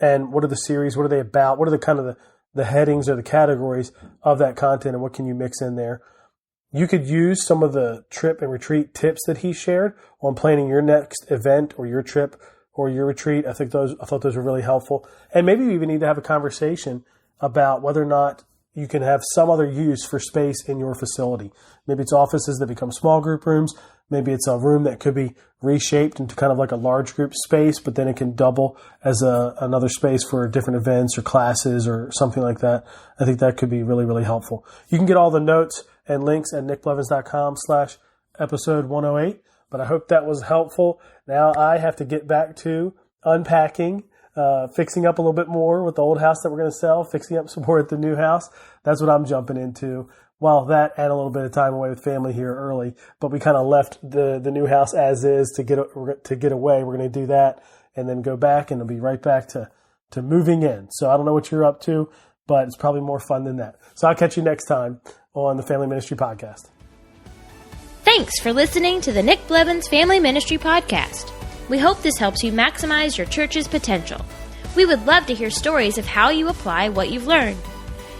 And what are the series? What are they about? What are the kind of the headings or the categories of that content, and what can you mix in there? You could use some of the trip and retreat tips that he shared on planning your next event or your trip or your retreat. I thought those were really helpful. And maybe we even need to have a conversation about whether or not you can have some other use for space in your facility. Maybe it's offices that become small group rooms. Maybe it's a room that could be reshaped into kind of like a large group space, but then it can double as another space for different events or classes or something like that. I think that could be really, really helpful. You can get all the notes and links at nickblevins.com/episode 108. But I hope that was helpful. Now I have to get back to unpacking, fixing up a little bit more with the old house that we're going to sell, fixing up some more at the new house. That's what I'm jumping into. Well, that and a little bit of time away with family here early, but we kind of left the new house as is to get away. We're going to do that and then go back, and it'll be right back to moving in. So I don't know what you're up to, but it's probably more fun than that. So I'll catch you next time on the Family Ministry Podcast. Thanks for listening to the Nick Blevins Family Ministry Podcast. We hope this helps you maximize your church's potential. We would love to hear stories of how you apply what you've learned.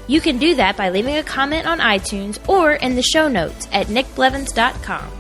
You can do that by leaving a comment on iTunes or in the show notes at nickblevins.com.